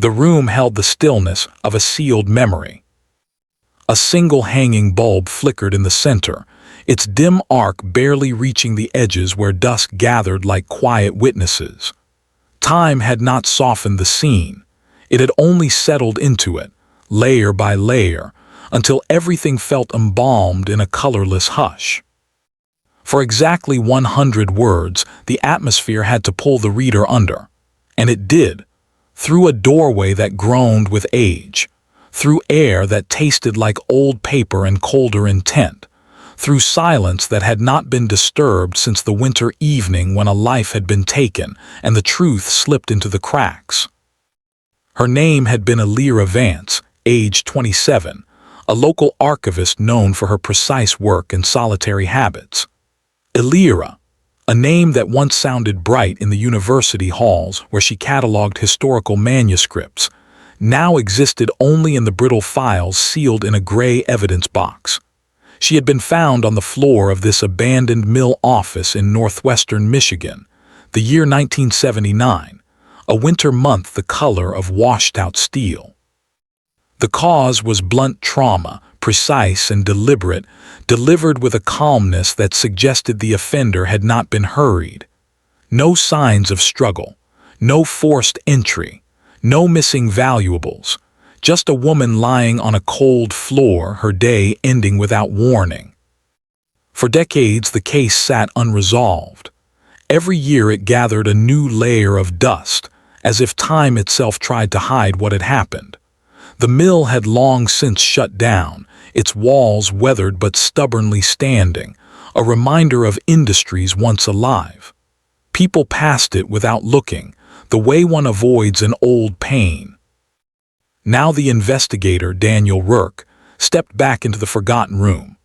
The room held the stillness of a sealed memory. A single hanging bulb flickered in the center, its dim arc barely reaching the edges where dusk gathered like quiet witnesses. Time had not softened the scene. It had only settled into it, layer by layer, until everything felt embalmed in a colorless hush. For exactly 100 words, the atmosphere had to pull the reader under. And it did, through a doorway that groaned with age, through air that tasted like old paper and colder intent, through silence that had not been disturbed since the winter evening when a life had been taken and the truth slipped into the cracks. Her name had been Elira Vance, age 27, a local archivist known for her precise work and solitary habits. Elira, a name that once sounded bright in the university halls where she cataloged historical manuscripts, now existed only in the brittle files sealed in a gray evidence box. She had been found on the floor of this abandoned mill office in northwestern Michigan, the year 1979, a winter month the color of washed-out steel. The cause was blunt trauma, precise and deliberate, delivered with a calmness that suggested the offender had not been hurried. No signs of struggle, no forced entry, no missing valuables, just a woman lying on a cold floor, her day ending without warning. For decades, the case sat unresolved. Every year it gathered a new layer of dust, as if time itself tried to hide what had happened. The mill had long since shut down, its walls weathered but stubbornly standing, a reminder of industries once alive. People passed it without looking, the way one avoids an old pain. Now the investigator, Daniel Rourke, stepped back into the forgotten room.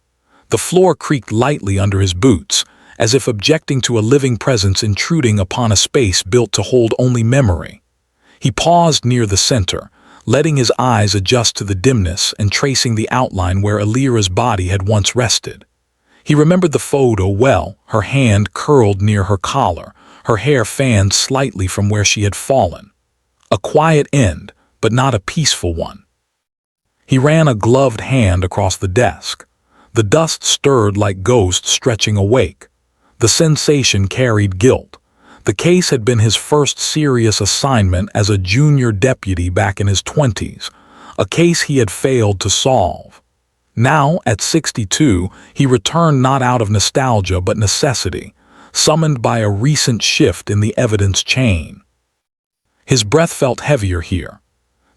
The floor creaked lightly under his boots, as if objecting to a living presence intruding upon a space built to hold only memory. He paused near the center, letting his eyes adjust to the dimness and tracing the outline where Elira's body had once rested. He remembered the photo well, her hand curled near her collar, her hair fanned slightly from where she had fallen. A quiet end, but not a peaceful one. He ran a gloved hand across the desk. The dust stirred like ghosts stretching awake. The sensation carried guilt. The case had been his first serious assignment as a junior deputy back in his 20s, a case he had failed to solve. Now, at 62, he returned not out of nostalgia but necessity, summoned by a recent shift in the evidence chain. His breath felt heavier here.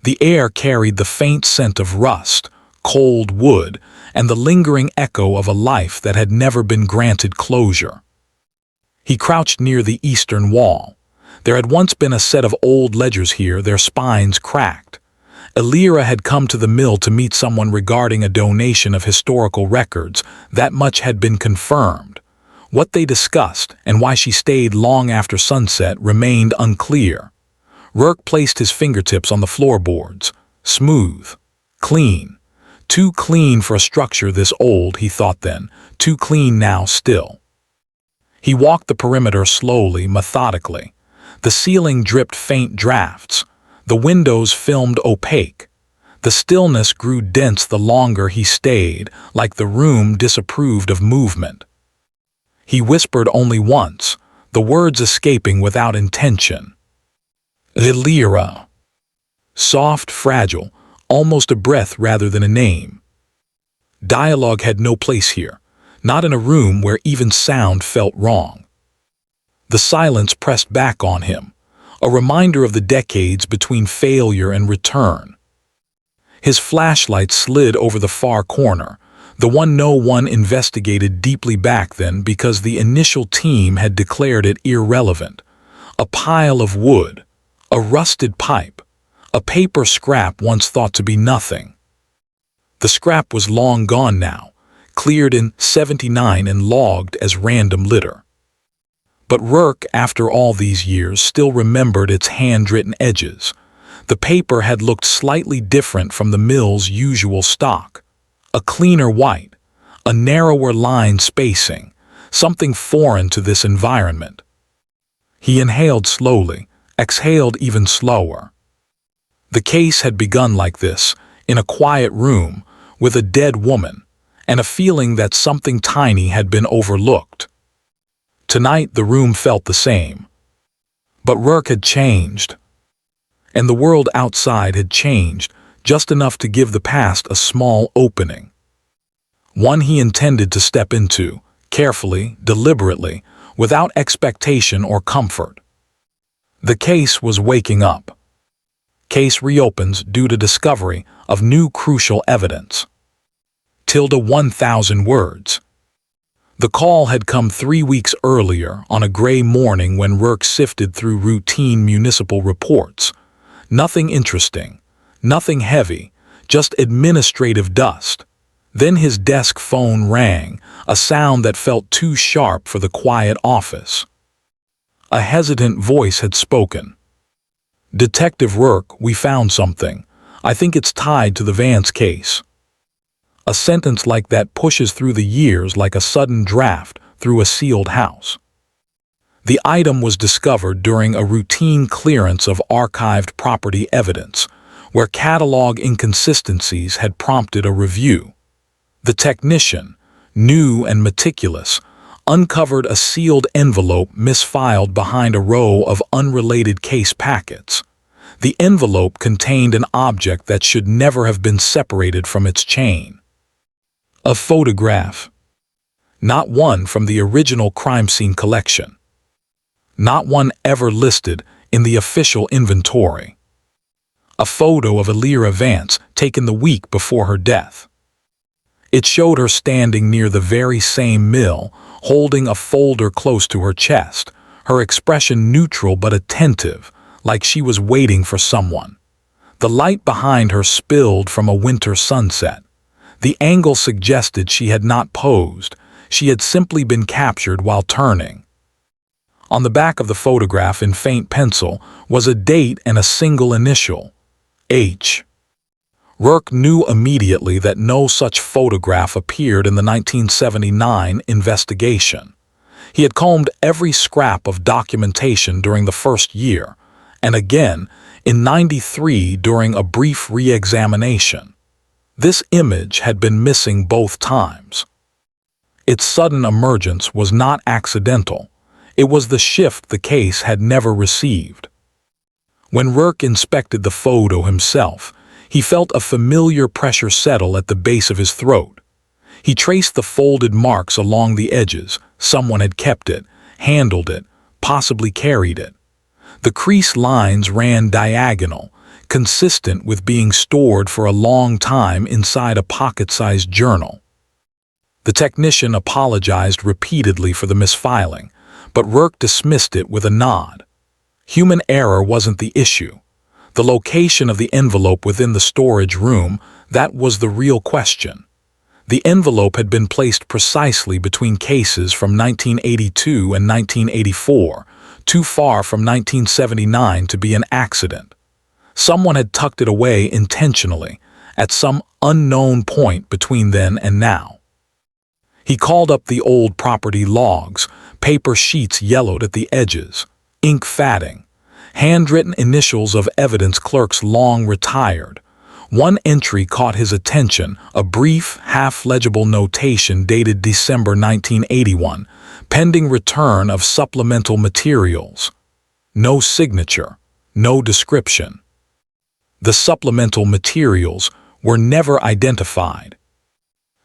The air carried the faint scent of rust, cold wood, and the lingering echo of a life that had never been granted closure. He crouched near the eastern wall. There had once been a set of old ledgers here, their spines cracked. Elira had come to the mill to meet someone regarding a donation of historical records. That much had been confirmed. What they discussed and why she stayed long after sunset remained unclear. Rourke placed his fingertips on the floorboards. Smooth. Clean. Too clean for a structure this old, he thought then. Too clean now still. He walked the perimeter slowly, methodically. The ceiling dripped faint drafts. The windows filmed opaque. The stillness grew dense the longer he stayed, like the room disapproved of movement. He whispered only once, the words escaping without intention. Elira. Soft, fragile, almost a breath rather than a name. Dialogue had no place here, not in a room where even sound felt wrong. The silence pressed back on him, a reminder of the decades between failure and return. His flashlight slid over the far corner, the one no one investigated deeply back then because the initial team had declared it irrelevant. A pile of wood, a rusted pipe, a paper scrap once thought to be nothing. The scrap was long gone now, cleared in '79 and logged as random litter. But Rourke, after all these years, still remembered its handwritten edges. The paper had looked slightly different from the mill's usual stock. A cleaner white, a narrower line spacing, something foreign to this environment. He inhaled slowly, exhaled even slower. The case had begun like this, in a quiet room, with a dead woman, and a feeling that something tiny had been overlooked. Tonight the room felt the same. But Rourke had changed. And the world outside had changed, just enough to give the past a small opening. One he intended to step into, carefully, deliberately, without expectation or comfort. The case was waking up. Case reopens due to discovery of new crucial evidence. 1,000 words. The call had come 3 weeks earlier on a gray morning when Rourke sifted through routine municipal reports. Nothing interesting, nothing heavy, just administrative dust. Then his desk phone rang, a sound that felt too sharp for the quiet office. A hesitant voice had spoken. "Detective Rourke, we found something. I think it's tied to the Vance case." A sentence like that pushes through the years like a sudden draft through a sealed house. The item was discovered during a routine clearance of archived property evidence, where catalog inconsistencies had prompted a review. The technician, new and meticulous, uncovered a sealed envelope misfiled behind a row of unrelated case packets. The envelope contained an object that should never have been separated from its chain. A photograph. Not one from the original crime scene collection. Not one ever listed in the official inventory. A photo of Elira Vance taken the week before her death. It showed her standing near the very same mill, holding a folder close to her chest, her expression neutral but attentive, like she was waiting for someone. The light behind her spilled from a winter sunset. The angle suggested she had not posed, she had simply been captured while turning. On the back of the photograph in faint pencil was a date and a single initial, H. Rourke knew immediately that no such photograph appeared in the 1979 investigation. He had combed every scrap of documentation during the first year, and again in '93 during a brief re-examination. This image had been missing both times. Its sudden emergence was not accidental. It was the shift the case had never received. When Rourke inspected the photo himself, he felt a familiar pressure settle at the base of his throat. He traced the folded marks along the edges. Someone had kept it, handled it, possibly carried it. The crease lines ran diagonal, consistent with being stored for a long time inside a pocket-sized journal. The technician apologized repeatedly for the misfiling, but Rourke dismissed it with a nod. Human error wasn't the issue. The location of the envelope within the storage room, that was the real question. The envelope had been placed precisely between cases from 1982 and 1984, too far from 1979 to be an accident. Someone had tucked it away intentionally, at some unknown point between then and now. He called up the old property logs, paper sheets yellowed at the edges, ink fatting, handwritten initials of evidence clerks long retired. One entry caught his attention, a brief, half-legible notation dated December 1981, pending return of supplemental materials. No signature, no description. The supplemental materials were never identified.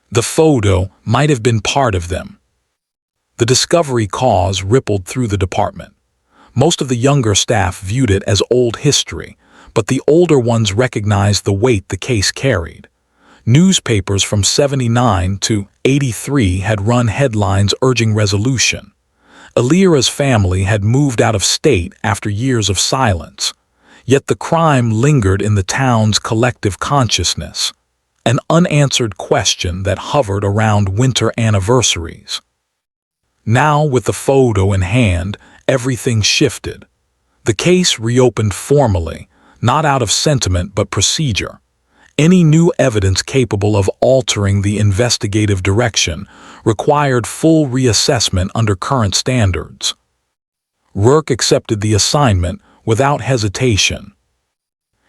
The photo might have been part of them. The discovery cause rippled through the department. Most of the younger staff viewed it as old history, but the older ones recognized the weight the case carried. Newspapers from '79 to '83 had run headlines urging resolution. Elira's family had moved out of state after years of silence. Yet the crime lingered in the town's collective consciousness, an unanswered question that hovered around winter anniversaries. Now, with the photo in hand, everything shifted. The case reopened formally, not out of sentiment but procedure. Any new evidence capable of altering the investigative direction required full reassessment under current standards. Rourke accepted the assignment without hesitation.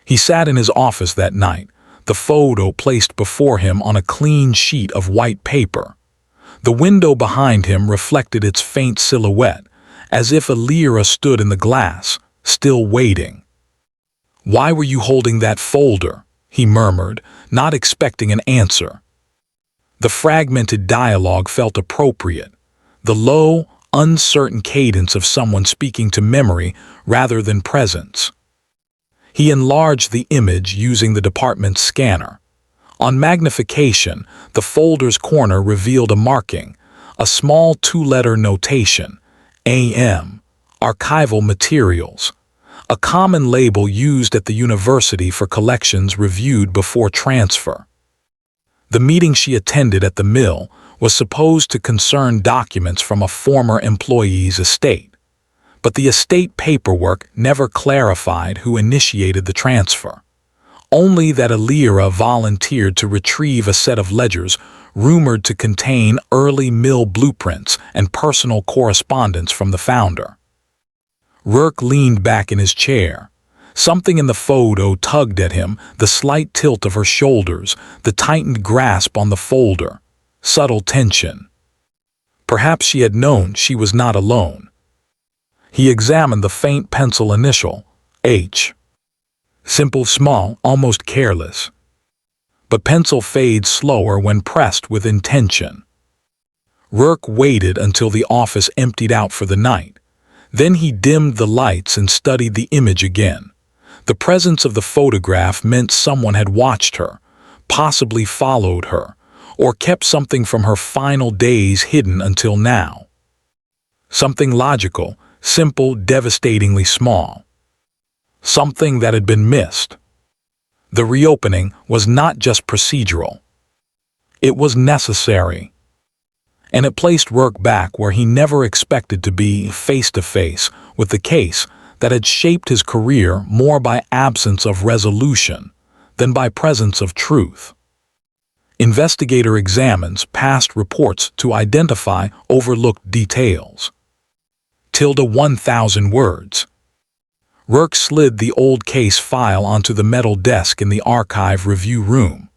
He sat in his office that night, the photo placed before him on a clean sheet of white paper. The window behind him reflected its faint silhouette, as if Elira stood in the glass, still waiting. "Why were you holding that folder?" he murmured, not expecting an answer. The fragmented dialogue felt appropriate, the low, uncertain cadence of someone speaking to memory rather than presence. He enlarged the image using the department's scanner. On magnification, the folder's corner revealed a marking, a small two-letter notation, AM, archival materials, a common label used at the university for collections reviewed before transfer. The meeting she attended at the mill was supposed to concern documents from a former employee's estate, but the estate paperwork never clarified who initiated the transfer. Only that Elira volunteered to retrieve a set of ledgers rumored to contain early mill blueprints and personal correspondence from the founder. Rourke leaned back in his chair. Something in the photo tugged at him, the slight tilt of her shoulders, the tightened grasp on the folder. Subtle tension. Perhaps she had known she was not alone. He examined the faint pencil initial, H. Simple, small, almost careless. But pencil fades slower when pressed with intention. Rourke waited until the office emptied out for the night. Then he dimmed the lights and studied the image again. The presence of the photograph meant someone had watched her, possibly followed her, or kept something from her final days hidden until now. Something logical, simple, devastatingly small. Something that had been missed. The reopening was not just procedural. It was necessary. And it placed Rourke back where he never expected to be, face to face with the case that had shaped his career more by absence of resolution than by presence of truth. Investigator examines past reports to identify overlooked details. 1,000 words. Rourke slid the old case file onto the metal desk in the archive review room.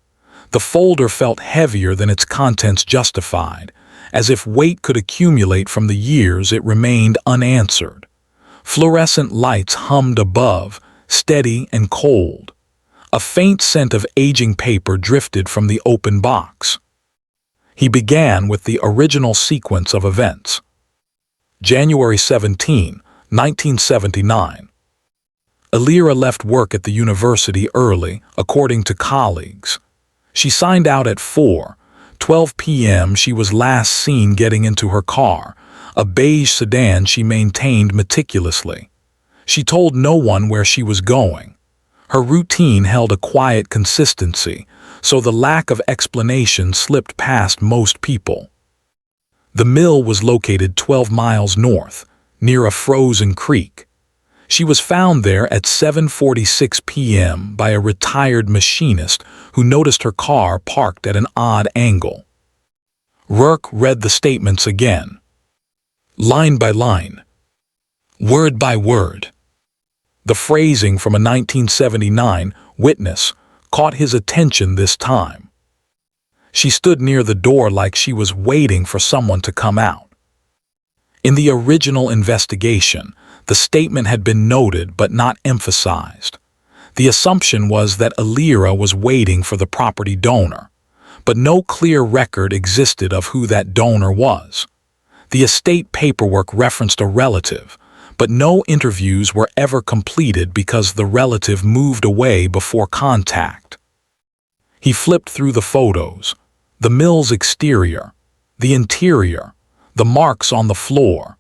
The folder felt heavier than its contents justified, as if weight could accumulate from the years it remained unanswered. Fluorescent lights hummed above, steady and cold. A faint scent of aging paper drifted from the open box. He began with the original sequence of events. January 17, 1979. Elira left work at the university early, according to colleagues. She signed out at 4:12 p.m. She was last seen getting into her car, a beige sedan she maintained meticulously. She told no one where she was going. Her routine held a quiet consistency, so the lack of explanation slipped past most people. The mill was located 12 miles north, near a frozen creek. She was found there at 7:46 p.m. by a retired machinist who noticed her car parked at an odd angle. Rourke read the statements again. Line by line. Word by word. The phrasing from a 1979 witness caught his attention this time. She stood near the door like she was waiting for someone to come out. In the original investigation, the statement had been noted but not emphasized. The assumption was that Elira was waiting for the property donor, but no clear record existed of who that donor was. The estate paperwork referenced a relative, but no interviews were ever completed because the relative moved away before contact. He flipped through the photos, the mill's exterior, the interior, the marks on the floor,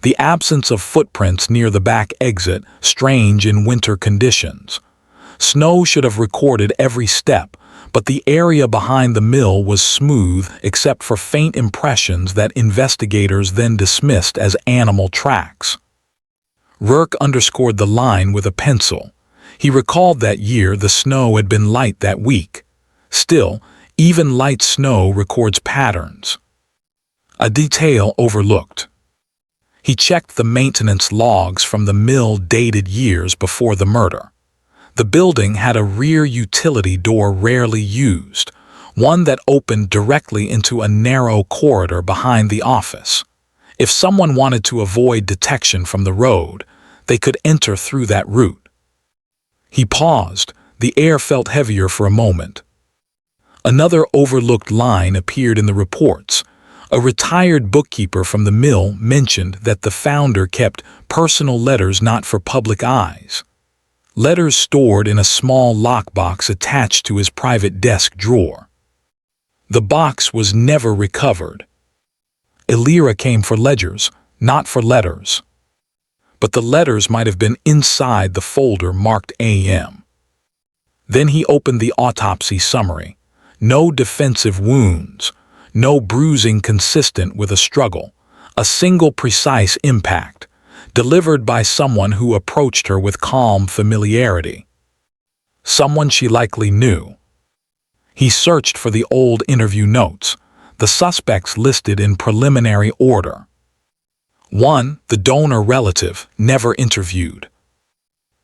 the absence of footprints near the back exit, strange in winter conditions. Snow should have recorded every step, but the area behind the mill was smooth except for faint impressions that investigators then dismissed as animal tracks. Rourke underscored the line with a pencil. He recalled that year the snow had been light that week. Still, even light snow records patterns. A detail overlooked. He checked the maintenance logs from the mill dated years before the murder. The building had a rear utility door rarely used, one that opened directly into a narrow corridor behind the office. If someone wanted to avoid detection from the road, they could enter through that route. He paused. The air felt heavier for a moment. Another overlooked line appeared in the reports. A retired bookkeeper from the mill mentioned that the founder kept personal letters not for public eyes. Letters stored in a small lockbox attached to his private desk drawer. The box was never recovered. Elira came for ledgers, not for letters. But the letters might have been inside the folder marked AM. Then he opened the autopsy summary. No defensive wounds, no bruising consistent with a struggle, a single precise impact, delivered by someone who approached her with calm familiarity. Someone she likely knew. He searched for the old interview notes, the suspects listed in preliminary order. 1. The donor relative, never interviewed.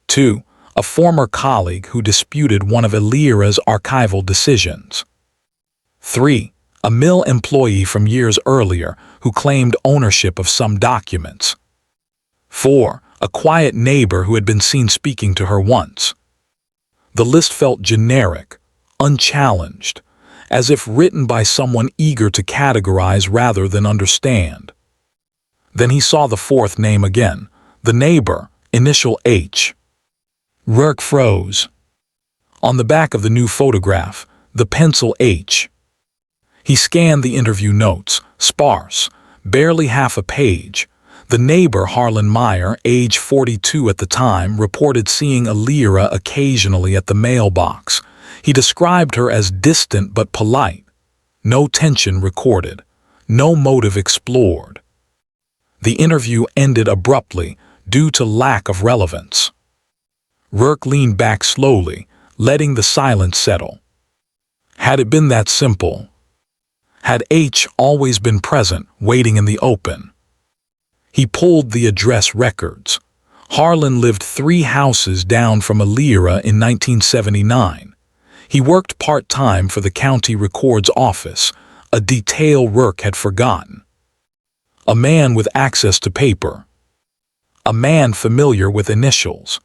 2. A former colleague who disputed one of Elira's archival decisions. 3. A mill employee from years earlier who claimed ownership of some documents. 4. A quiet neighbor who had been seen speaking to her once. The list felt generic, unchallenged, as if written by someone eager to categorize rather than understand. Then he saw the fourth name again, the neighbor, initial H. Rourke froze. On the back of the new photograph, the pencil H. He scanned the interview notes, sparse, barely half a page. The neighbor, Harlan Meyer, age 42 at the time, reported seeing Elira occasionally at the mailbox. He described her as distant but polite. No tension recorded. No motive explored. The interview ended abruptly due to lack of relevance. Rourke leaned back slowly, letting the silence settle. Had it been that simple? Had H always been present, waiting in the open? He pulled the address records. Harlan lived 3 houses down from Elira in 1979. He worked part-time for the county records office, a detail Rourke had forgotten. A man with access to paper. A man familiar with initials.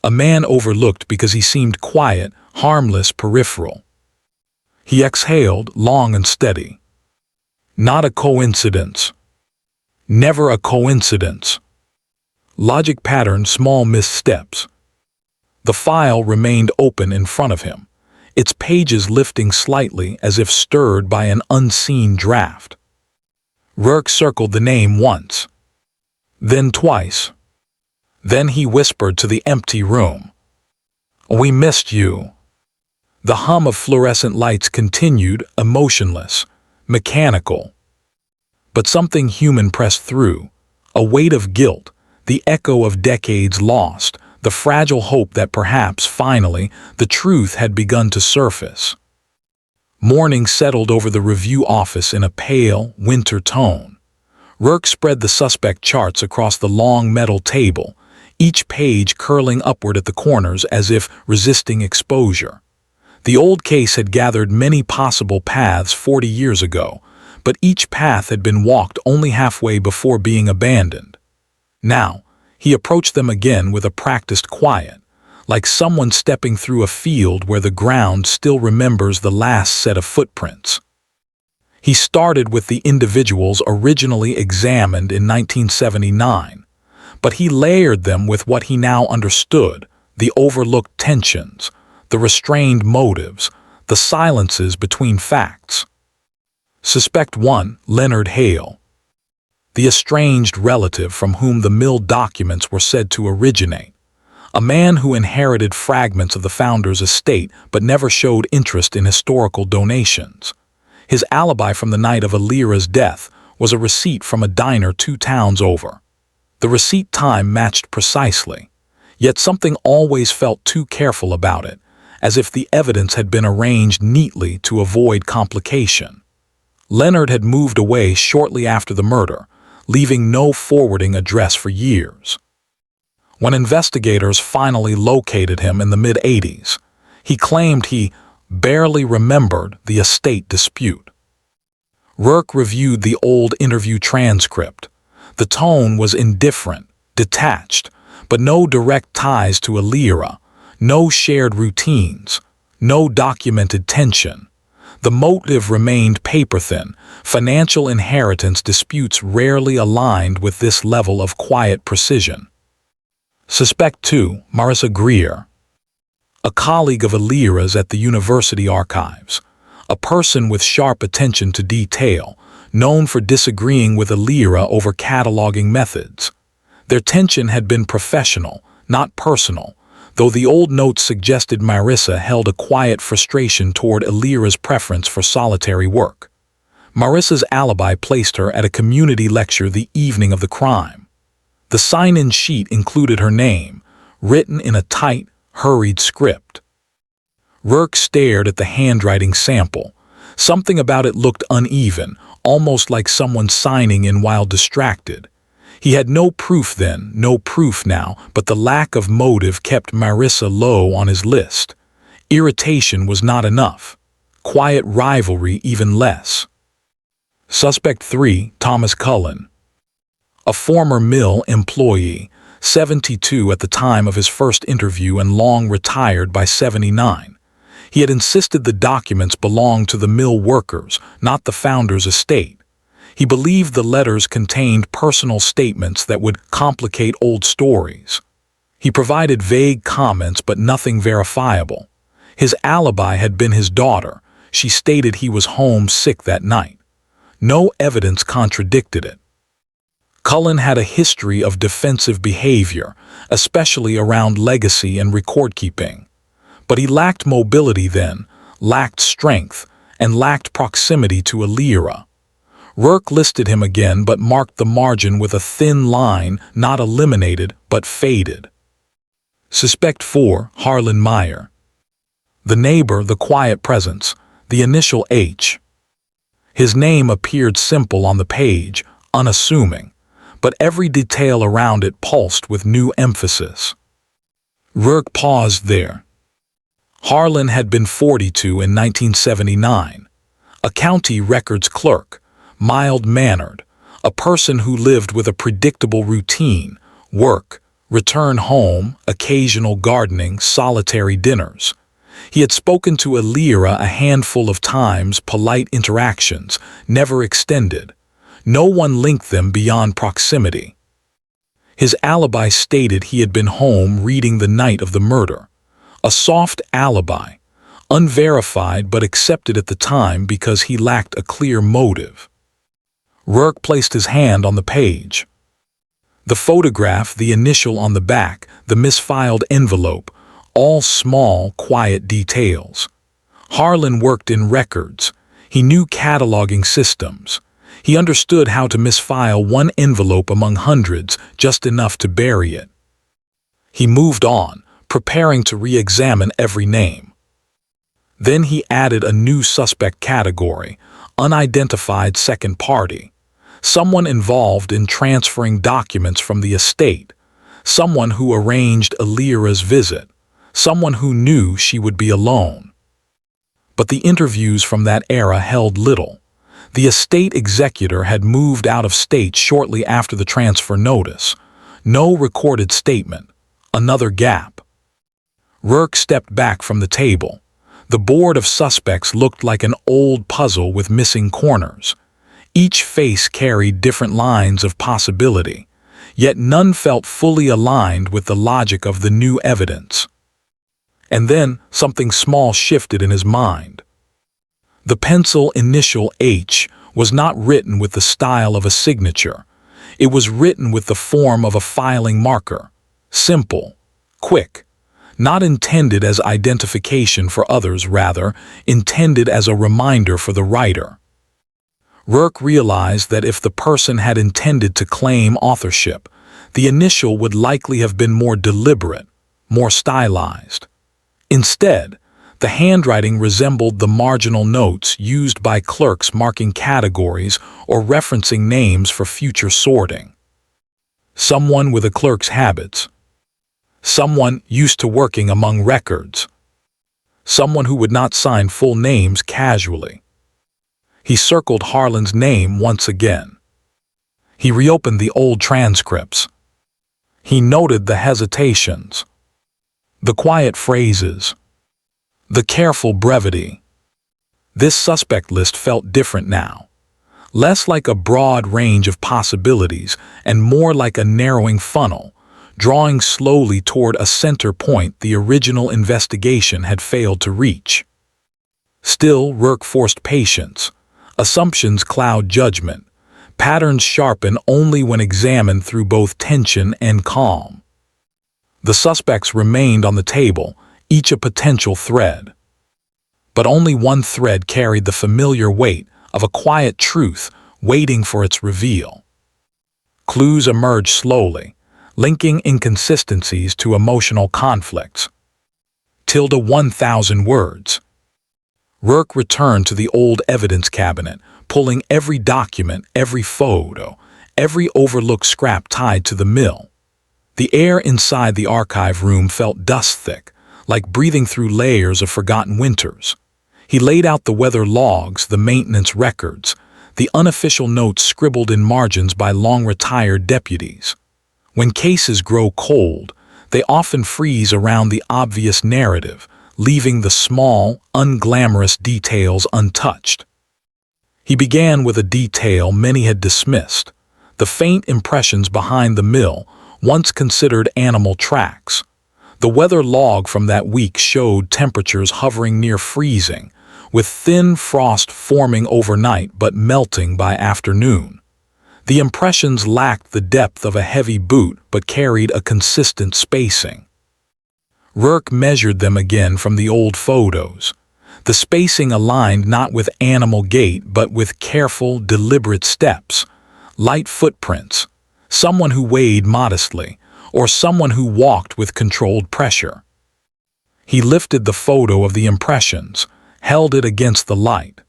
A man overlooked because he seemed quiet, harmless, peripheral. He exhaled, long and steady. Not a coincidence. Never a coincidence. Logic pattern, small missteps. The file remained open in front of him, its pages lifting slightly as if stirred by an unseen draft. Rourke circled the name once, then twice. Then he whispered to the empty room. "We missed you." The hum of fluorescent lights continued, emotionless, mechanical. But something human pressed through, a weight of guilt, the echo of decades lost, the fragile hope that perhaps, finally, the truth had begun to surface. Morning settled over the review office in a pale, winter tone. Rourke spread the suspect charts across the long metal table, each page curling upward at the corners as if resisting exposure. The old case had gathered many possible paths 40 years ago, but each path had been walked only halfway before being abandoned. Now, he approached them again with a practiced quiet, like someone stepping through a field where the ground still remembers the last set of footprints. He started with the individuals originally examined in 1979, but he layered them with what he now understood, the overlooked tensions, the restrained motives, the silences between facts. Suspect 1, Leonard Hale. The estranged relative from whom the mill documents were said to originate. A man who inherited fragments of the founder's estate but never showed interest in historical donations. His alibi from the night of Elira's death was a receipt from a diner 2 towns over. The receipt time matched precisely, yet something always felt too careful about it, as if the evidence had been arranged neatly to avoid complication. Leonard had moved away shortly after the murder, leaving no forwarding address for years. When investigators finally located him in the mid-80s, he claimed he barely remembered the estate dispute. Rourke reviewed the old interview transcript. The tone was indifferent, detached, but no direct ties to Elira, no shared routines, no documented tension. The motive remained paper-thin. Financial inheritance disputes rarely aligned with this level of quiet precision. Suspect 2, Marissa Greer, a colleague of Elira's at the university archives, a person with sharp attention to detail, known for disagreeing with Elira over cataloging methods. Their tension had been professional, not personal, though the old notes suggested Marissa held a quiet frustration toward Elira's preference for solitary work. Marissa's alibi placed her at a community lecture the evening of the crime. The sign-in sheet included her name, written in a tight, hurried script. Rourke stared at the handwriting sample. Something about it looked uneven, almost like someone signing in while distracted. He had no proof then, no proof now, but the lack of motive kept Marissa low on his list. Irritation was not enough. Quiet rivalry even less. Suspect 3, Thomas Cullen, a former mill employee, 72 at the time of his first interview and long retired by 79. He had insisted the documents belonged to the mill workers, not the founder's estate. He believed the letters contained personal statements that would complicate old stories. He provided vague comments but nothing verifiable. His alibi had been his daughter. She stated he was home sick that night. No evidence contradicted it. Cullen had a history of defensive behavior, especially around legacy and record-keeping. But he lacked mobility then, lacked strength, and lacked proximity to Elira. Rourke listed him again but marked the margin with a thin line, not eliminated but faded. Suspect 4, Harlan Meyer, the neighbor, the quiet presence, the initial H. His name appeared simple on the page, unassuming, but every detail around it pulsed with new emphasis. Rourke paused there. Harlan had been 42 in 1979, a county records clerk, mild-mannered, a person who lived with a predictable routine, work, return home, occasional gardening, solitary dinners. He had spoken to Elira a handful of times, polite interactions, never extended. No one linked them beyond proximity. His alibi stated he had been home reading the night of the murder. A soft alibi, unverified but accepted at the time because he lacked a clear motive. Rourke placed his hand on the page. The photograph, the initial on the back, the misfiled envelope, all small, quiet details. Harlan worked in records. He knew cataloging systems. He understood how to misfile one envelope among hundreds, just enough to bury it. He moved on, preparing to re-examine every name. Then he added a new suspect category, unidentified second party. Someone involved in transferring documents from the estate. Someone who arranged Elira's visit. Someone who knew she would be alone. But the interviews from that era held little. The estate executor had moved out of state shortly after the transfer notice. No recorded statement. Another gap. Rourke stepped back from the table. The board of suspects looked like an old puzzle with missing corners. Each face carried different lines of possibility, yet none felt fully aligned with the logic of the new evidence. And then something small shifted in his mind. The pencil initial H was not written with the style of a signature. It was written with the form of a filing marker. Simple, quick, not intended as identification for others, rather intended as a reminder for the writer. Rourke realized that if the person had intended to claim authorship, the initial would likely have been more deliberate, more stylized. Instead, the handwriting resembled the marginal notes used by clerks marking categories or referencing names for future sorting. Someone with a clerk's habits. Someone used to working among records. Someone who would not sign full names casually. He circled Harlan's name once again. He reopened the old transcripts. He noted the hesitations, the quiet phrases, the careful brevity. This suspect list felt different now, less like a broad range of possibilities and more like a narrowing funnel, drawing slowly toward a center point the original investigation had failed to reach. Still, Rourke forced patience. Assumptions cloud judgment. Patterns sharpen only when examined through both tension and calm. The suspects remained on the table, each a potential thread. But only one thread carried the familiar weight of a quiet truth waiting for its reveal. Clues emerged slowly, linking inconsistencies to emotional conflicts. 1,000 words. Rourke returned to the old evidence cabinet, pulling every document, every photo, every overlooked scrap tied to the mill. The air inside the archive room felt dust-thick, like breathing through layers of forgotten winters. He laid out the weather logs, the maintenance records, the unofficial notes scribbled in margins by long-retired deputies. When cases grow cold, they often freeze around the obvious narrative, leaving the small, unglamorous details untouched. He began with a detail many had dismissed, the faint impressions behind the mill, once considered animal tracks. The weather log from that week showed temperatures hovering near freezing, with thin frost forming overnight but melting by afternoon. The impressions lacked the depth of a heavy boot but carried a consistent spacing. Rourke measured them again from the old photos. The spacing aligned not with animal gait but with careful, deliberate steps, light footprints, someone who weighed modestly, or someone who walked with controlled pressure. He lifted the photo of the impressions, held it against the light.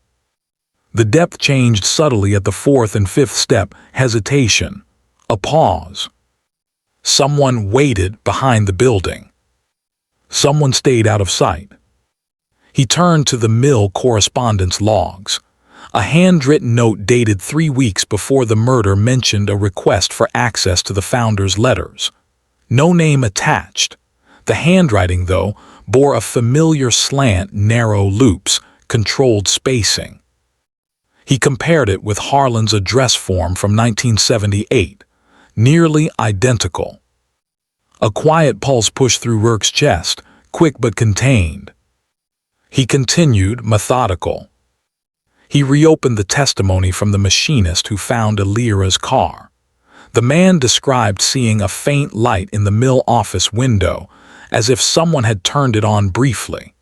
The depth changed subtly at the fourth and fifth step, hesitation, a pause. Someone waited behind the building. Someone stayed out of sight. He turned to the mill correspondence logs. A handwritten note dated 3 weeks before the murder mentioned a request for access to the founder's letters. No name attached. The handwriting, though, bore a familiar slant, narrow loops, controlled spacing. He compared it with Harlan's address form from 1978, nearly identical. A quiet pulse pushed through Rourke's chest, quick but contained. He continued, methodical. He reopened the testimony from the machinist who found Elira's car. The man described seeing a faint light in the mill office window, as if someone had turned it on briefly.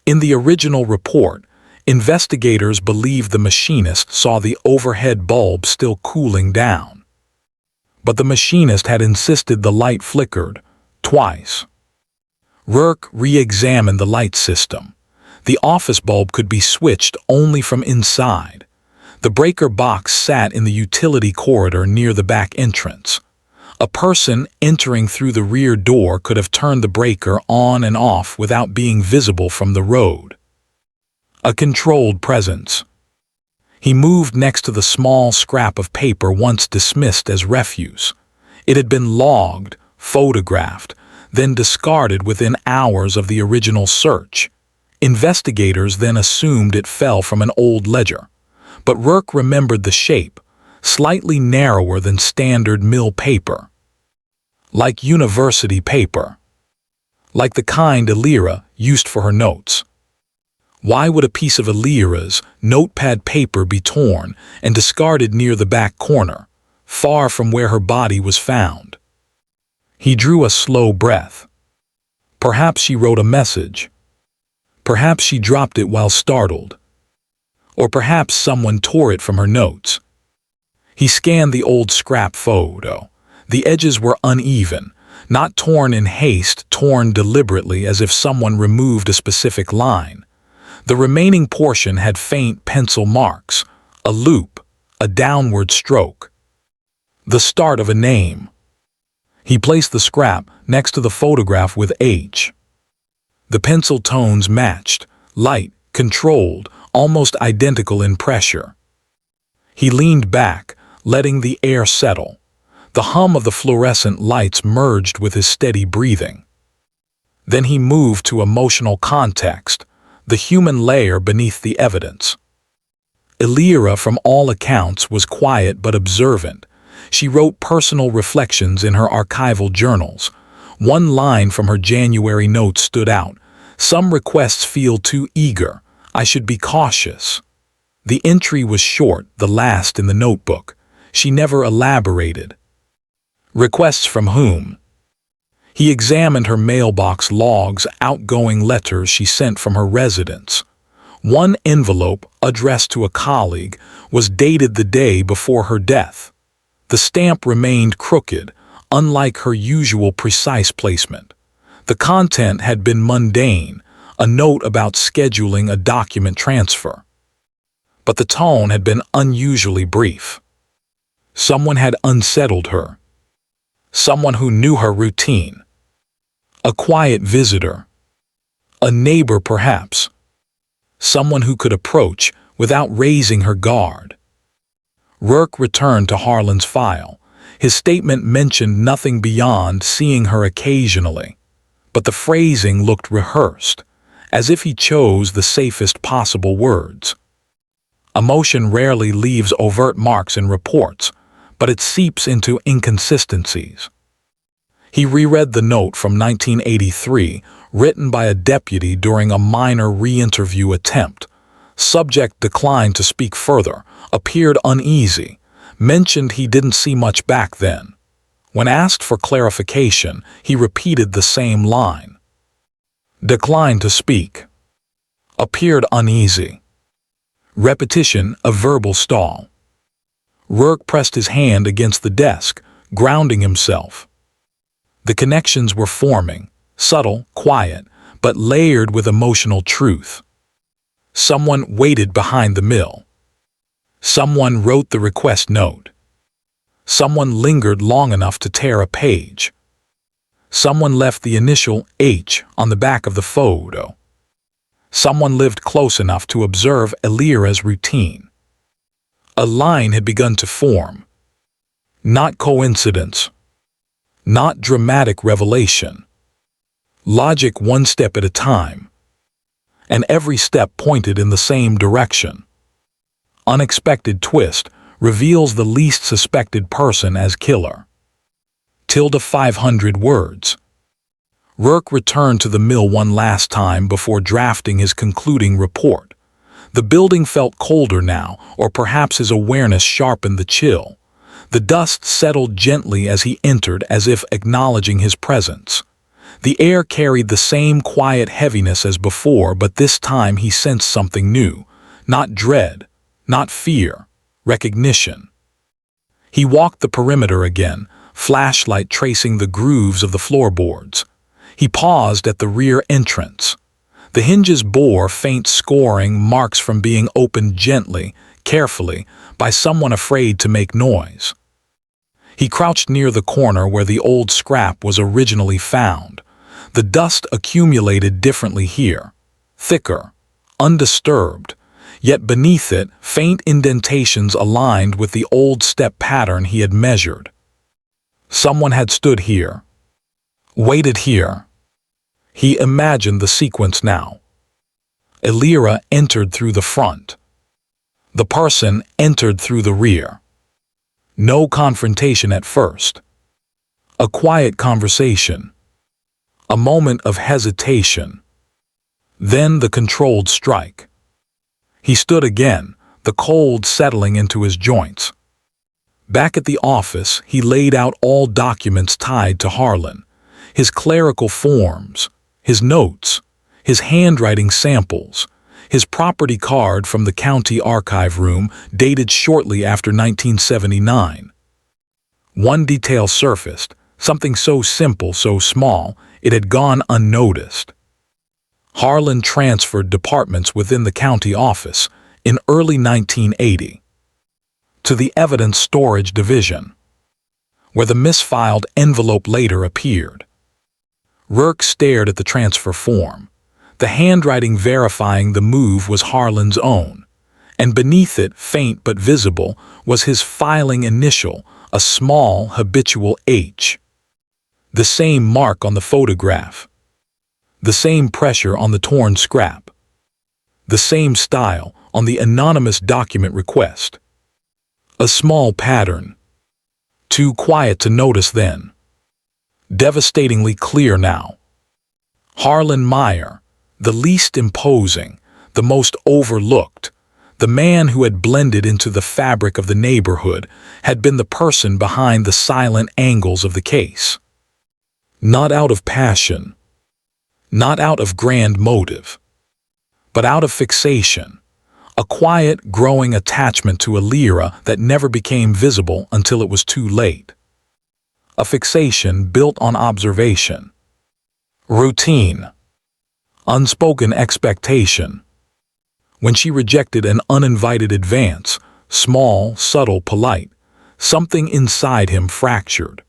In the original report, investigators believed the machinist saw the overhead bulb still cooling down. But the machinist had insisted the light flickered, twice. Rourke re-examined the light system. The office bulb could be switched only from inside. The breaker box sat in the utility corridor near the back entrance. A person entering through the rear door could have turned the breaker on and off without being visible from the road. A controlled presence. He moved next to the small scrap of paper once dismissed as refuse. It had been logged, photographed, then discarded within hours of the original search. Investigators then assumed it fell from an old ledger, but Rourke remembered the shape, slightly narrower than standard mill paper. Like university paper. Like the kind Elira used for her notes. Why would a piece of Elira's notepad paper be torn and discarded near the back corner, far from where her body was found? He drew a slow breath. Perhaps she wrote a message. Perhaps she dropped it while startled. Or perhaps someone tore it from her notes. He scanned the old scrap photo. The edges were uneven, not torn in haste, torn deliberately as if someone removed a specific line. The remaining portion had faint pencil marks, a loop, a downward stroke. The start of a name. He placed the scrap next to the photograph with H. The pencil tones matched, light, controlled, almost identical in pressure. He leaned back, letting the air settle. The hum of the fluorescent lights merged with his steady breathing. Then he moved to emotional context, the human layer beneath the evidence. Elira, from all accounts, was quiet but observant. She wrote personal reflections in her archival journals. One line from her January notes stood out. "Some requests feel too eager. I should be cautious." The entry was short, the last in the notebook. She never elaborated. Requests from whom? He examined her mailbox logs, outgoing letters she sent from her residence. One envelope, addressed to a colleague, was dated the day before her death. The stamp remained crooked, unlike her usual precise placement. The content had been mundane, a note about scheduling a document transfer. But the tone had been unusually brief. Someone had unsettled her. Someone who knew her routine. A quiet visitor. A neighbor, perhaps. Someone who could approach without raising her guard. Rourke returned to Harlan's file. His statement mentioned nothing beyond seeing her occasionally, but the phrasing looked rehearsed, as if he chose the safest possible words. Emotion rarely leaves overt marks in reports, but it seeps into inconsistencies. He reread the note from 1983, written by a deputy during a minor re-interview attempt. Subject declined to speak further, appeared uneasy, mentioned he didn't see much back then. When asked for clarification, he repeated the same line. Declined to speak. Appeared uneasy. Repetition of verbal stall. Rourke pressed his hand against the desk, grounding himself. The connections were forming, subtle, quiet, but layered with emotional truth. Someone waited behind the mill. Someone wrote the request note. Someone lingered long enough to tear a page. Someone left the initial H on the back of the photo. Someone lived close enough to observe Elira's routine. A line had begun to form. Not coincidence. Not dramatic revelation. Logic one step at a time. And every step pointed in the same direction. Unexpected twist reveals the least suspected person as killer. 500 words. Rourke returned to the mill one last time before drafting his concluding report. The building felt colder now, or perhaps his awareness sharpened the chill. The dust settled gently as he entered, as if acknowledging his presence. The air carried the same quiet heaviness as before, but this time he sensed something new. Not dread, not fear, recognition. He walked the perimeter again, flashlight tracing the grooves of the floorboards. He paused at the rear entrance. The hinges bore faint scoring marks from being opened gently, carefully, by someone afraid to make noise. He crouched near the corner where the old scrap was originally found. The dust accumulated differently here, thicker, undisturbed, yet beneath it, faint indentations aligned with the old step pattern he had measured. Someone had stood here, waited here. He imagined the sequence now. Elira entered through the front. The person entered through the rear. No confrontation at first. A quiet conversation. A moment of hesitation. Then the controlled strike. He stood again, the cold settling into his joints. Back at the office, he laid out all documents tied to Harlan. His clerical forms, his notes, his handwriting samples, his property card from the county archive room dated shortly after 1979. One detail surfaced, something so simple, so small, it had gone unnoticed. Harlan transferred departments within the county office in early 1980 to the Evidence Storage Division. where the misfiled envelope later appeared. Rourke stared at the transfer form. The handwriting verifying the move was Harlan's own, and beneath it, faint but visible, was his filing initial, a small, habitual H. The same mark on the photograph. The same pressure on the torn scrap. The same style on the anonymous document request. A small pattern. Too quiet to notice then. Devastatingly clear now. Harlan Meyer, the least imposing, the most overlooked, the man who had blended into the fabric of the neighborhood, had been the person behind the silent angles of the case. Not out of passion, not out of grand motive, but out of fixation, a quiet, growing attachment to Elira that never became visible until it was too late. A fixation built on observation, routine, unspoken expectation. When she rejected an uninvited advance, small, subtle, polite, something inside him fractured.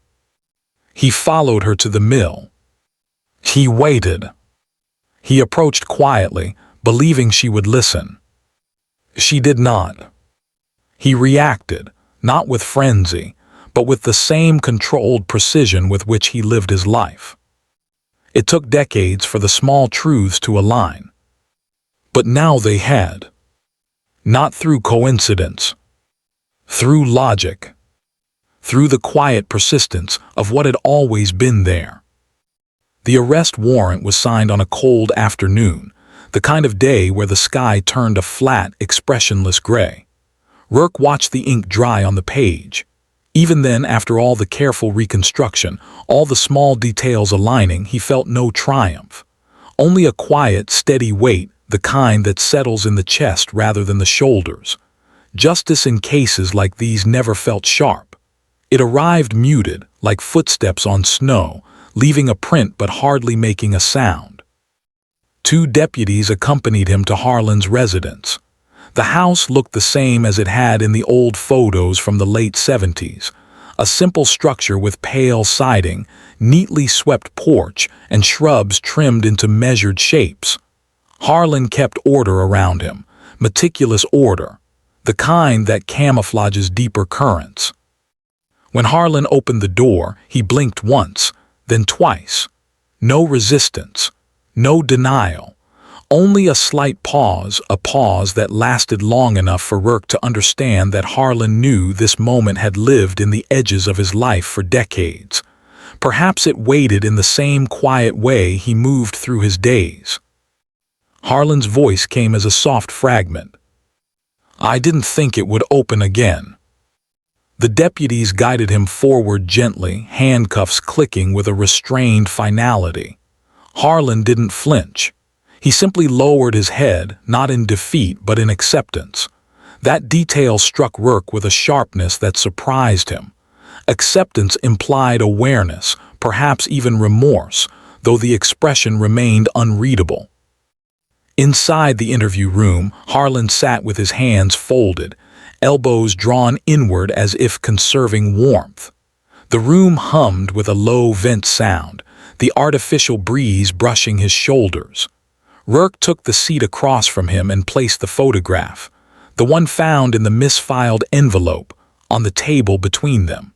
He followed her to the mill. He waited. He approached quietly, believing she would listen. She did not. He reacted, not with frenzy, but with the same controlled precision with which he lived his life. It took decades for the small truths to align. But now they had. Not through coincidence. Through logic. Through the quiet persistence of what had always been there. The arrest warrant was signed on a cold afternoon, the kind of day where the sky turned a flat, expressionless gray. Rourke watched the ink dry on the page. Even then, after all the careful reconstruction, all the small details aligning, he felt no triumph. Only a quiet, steady weight, the kind that settles in the chest rather than the shoulders. Justice in cases like these never felt sharp. It arrived muted, like footsteps on snow, leaving a print but hardly making a sound. 2 deputies accompanied him to Harlan's residence. The house looked the same as it had in the old photos from the late 70s. A simple structure with pale siding, neatly swept porch, and shrubs trimmed into measured shapes. Harlan kept order around him, meticulous order, the kind that camouflages deeper currents. When Harlan opened the door, he blinked once, then twice. No resistance, no denial, only a slight pause, a pause that lasted long enough for Rourke to understand that Harlan knew this moment had lived in the edges of his life for decades. Perhaps it waited in the same quiet way he moved through his days. Harlan's voice came as a soft fragment. "I didn't think it would open again." The deputies guided him forward gently, handcuffs clicking with a restrained finality. Harlan didn't flinch. He simply lowered his head, not in defeat but in acceptance. That detail struck Rourke with a sharpness that surprised him. Acceptance implied awareness, perhaps even remorse, though the expression remained unreadable. Inside the interview room, Harlan sat with his hands folded, elbows drawn inward as if conserving warmth. The room hummed with a low vent sound, the artificial breeze brushing his shoulders. Rourke took the seat across from him and placed the photograph, the one found in the misfiled envelope, on the table between them.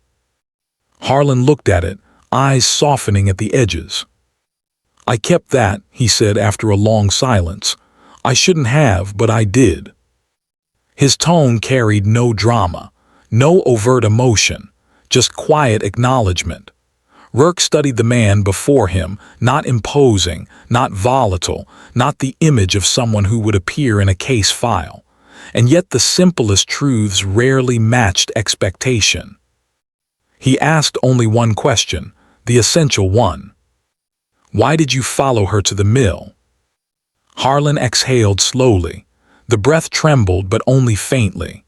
Harlan looked at it, eyes softening at the edges. "I kept that," he said after a long silence. "I shouldn't have, but I did." His tone carried no drama, no overt emotion, just quiet acknowledgement. Rourke studied the man before him, not imposing, not volatile, not the image of someone who would appear in a case file. And yet the simplest truths rarely matched expectation. He asked only one question, the essential one. "Why did you follow her to the mill?" Harlan exhaled slowly. The breath trembled, but only faintly.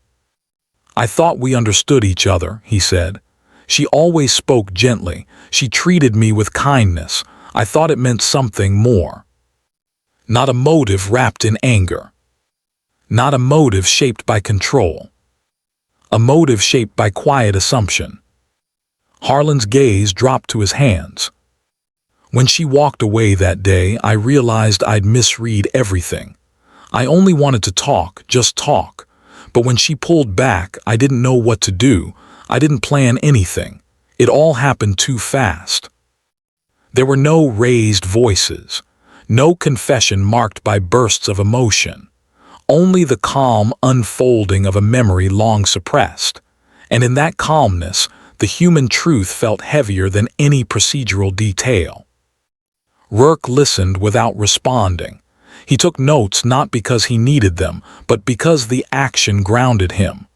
"I thought we understood each other," he said. "She always spoke gently. She treated me with kindness. I thought it meant something more. Not a motive wrapped in anger. Not a motive shaped by control. A motive shaped by quiet assumption." Harlan's gaze dropped to his hands. When she walked away that day, I realized I'd misread everything. I only wanted to talk, just talk. But when she pulled back, I didn't know what to do. I didn't plan anything. It all happened too fast. There were no raised voices, no confession marked by bursts of emotion, only the calm unfolding of a memory long suppressed. And in that calmness, the human truth felt heavier than any procedural detail. Rourke listened without responding. He took notes not because he needed them, but because the action grounded him.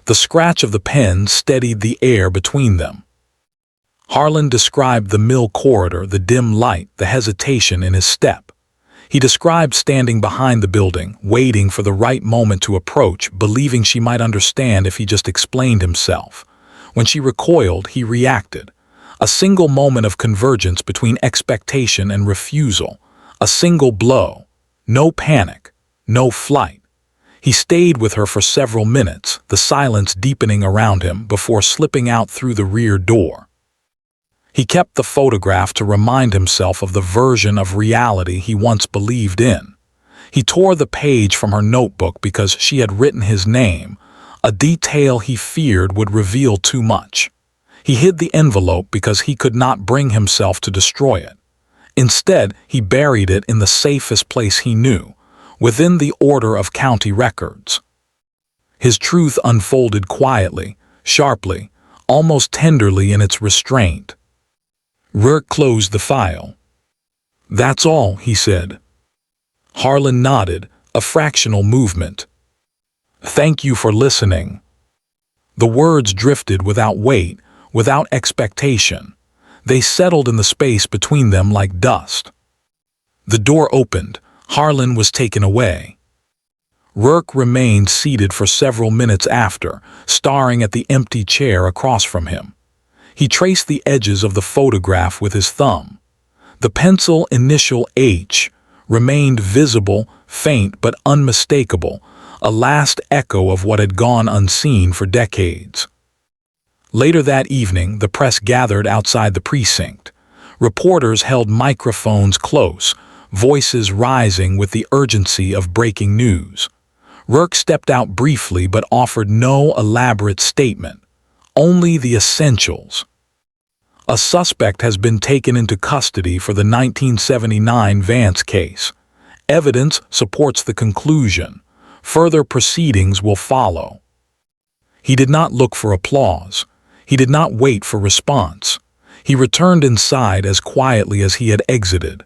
The scratch of the pen steadied the air between them. Harlan described the mill corridor, the dim light, the hesitation in his step. He described standing behind the building, waiting for the right moment to approach, believing she might understand if he just explained himself. When she recoiled, he reacted. A single moment of convergence between expectation and refusal. A single blow. No panic. No flight. He stayed with her for several minutes, the silence deepening around him, before slipping out through the rear door. He kept the photograph to remind himself of the version of reality he once believed in. He tore the page from her notebook because she had written his name, a detail he feared would reveal too much. He hid the envelope because he could not bring himself to destroy it. Instead, he buried it in the safest place he knew, within the order of county records. His truth unfolded quietly, sharply, almost tenderly in its restraint. Rourke closed the file. "That's all," he said. Harlan nodded, a fractional movement. "Thank you for listening." The words drifted without weight, without expectation. They settled in the space between them like dust. The door opened. Harlan was taken away. Rourke remained seated for several minutes after, staring at the empty chair across from him. He traced the edges of the photograph with his thumb. The pencil initial H remained visible, faint but unmistakable, a last echo of what had gone unseen for decades. Later that evening, the press gathered outside the precinct. Reporters held microphones close, voices rising with the urgency of breaking news. Rourke stepped out briefly but offered no elaborate statement, only the essentials. A suspect has been taken into custody for the 1979 Vance case. Evidence supports the conclusion. Further proceedings will follow. He did not look for applause. He did not wait for response. He returned inside as quietly as he had exited.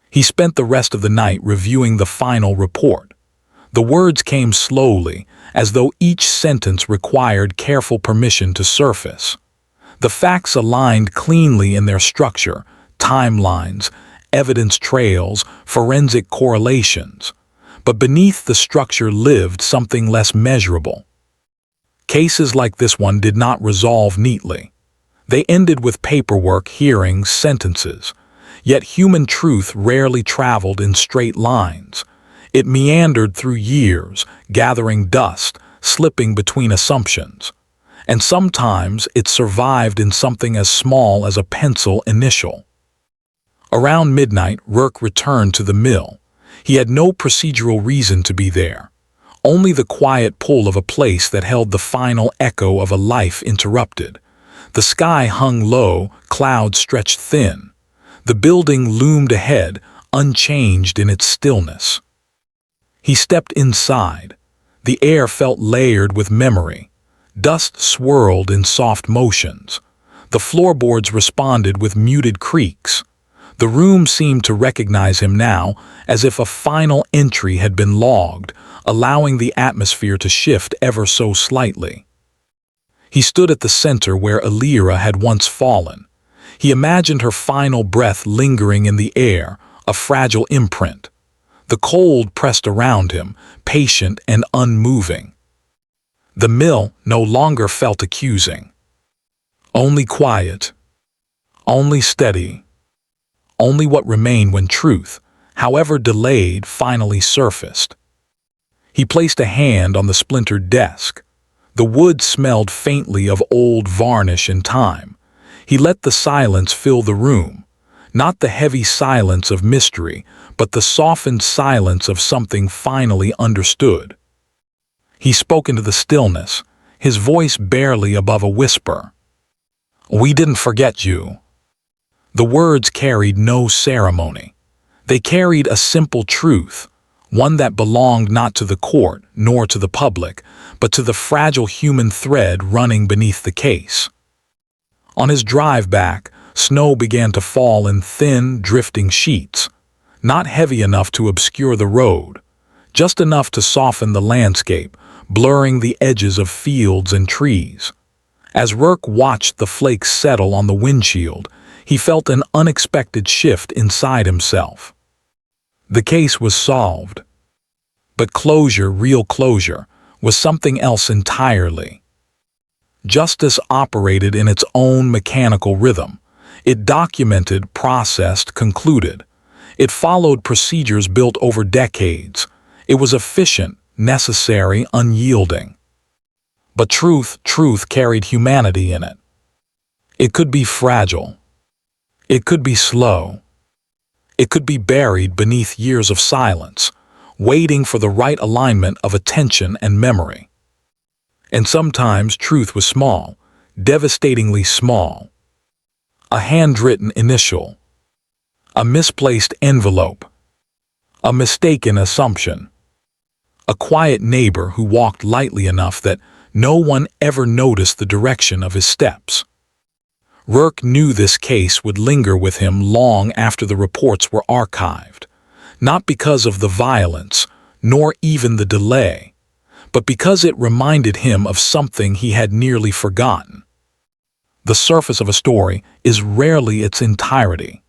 He spent the rest of the night reviewing the final report. The words came slowly, as though each sentence required careful permission to surface. The facts aligned cleanly in their structure, timelines, evidence trails, forensic correlations. But beneath the structure lived something less measurable. Cases like this one did not resolve neatly. They ended with paperwork, hearings, sentences. Yet human truth rarely traveled in straight lines. It meandered through years, gathering dust, slipping between assumptions. And sometimes it survived in something as small as a pencil initial. Around midnight, Rourke returned to the mill. He had no procedural reason to be there. Only the quiet pull of a place that held the final echo of a life interrupted. The sky hung low, clouds stretched thin. The building loomed ahead, unchanged in its stillness. He stepped inside. The air felt layered with memory. Dust swirled in soft motions. The floorboards responded with muted creaks. The room seemed to recognize him now, as if a final entry had been logged, allowing the atmosphere to shift ever so slightly. He stood at the center where Elira had once fallen. He imagined her final breath lingering in the air, a fragile imprint. The cold pressed around him, patient and unmoving. The mill no longer felt accusing. Only quiet. Only steady. Only what remained when truth, however delayed, finally surfaced. He placed a hand on the splintered desk. The wood smelled faintly of old varnish and time. He let the silence fill the room, not the heavy silence of mystery, but the softened silence of something finally understood. He spoke into the stillness, his voice barely above a whisper. "We didn't forget you." The words carried no ceremony. They carried a simple truth, one that belonged not to the court nor to the public, but to the fragile human thread running beneath the case. On his drive back, snow began to fall in thin, drifting sheets, not heavy enough to obscure the road, just enough to soften the landscape, blurring the edges of fields and trees. As Rourke watched the flakes settle on the windshield, he felt an unexpected shift inside himself. The case was solved. But closure, real closure, was something else entirely. Justice operated in its own mechanical rhythm. It documented, processed, concluded. It followed procedures built over decades. It was efficient, necessary, unyielding. But truth carried humanity in it. It could be fragile. It could be slow. It could be buried beneath years of silence, waiting for the right alignment of attention and memory. And sometimes truth was small, devastatingly small. A handwritten initial, a misplaced envelope, a mistaken assumption, a quiet neighbor who walked lightly enough that no one ever noticed the direction of his steps. Rourke knew this case would linger with him long after the reports were archived, not because of the violence, nor even the delay, but because it reminded him of something he had nearly forgotten. The surface of a story is rarely its entirety.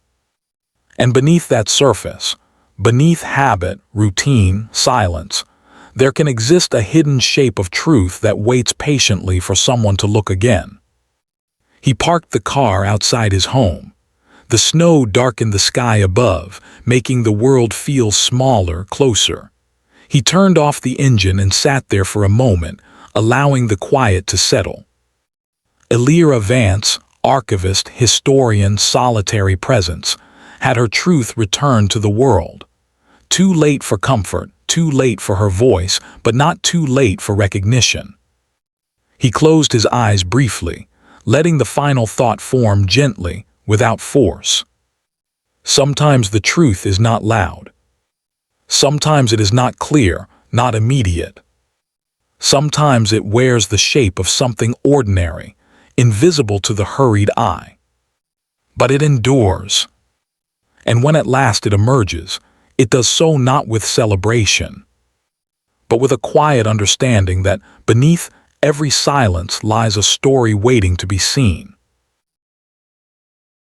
And beneath that surface, beneath habit, routine, silence, there can exist a hidden shape of truth that waits patiently for someone to look again. He parked the car outside his home. The snow darkened the sky above, making the world feel smaller, closer. He turned off the engine and sat there for a moment, allowing the quiet to settle. Elira Vance, archivist, historian, solitary presence, had her truth returned to the world. Too late for comfort, too late for her voice, but not too late for recognition. He closed his eyes briefly, letting the final thought form gently, without force. Sometimes the truth is not loud. Sometimes it is not clear, not immediate. Sometimes it wears the shape of something ordinary, invisible to the hurried eye. But it endures. And when at last it emerges, it does so not with celebration, but with a quiet understanding that beneath every silence lies a story waiting to be seen.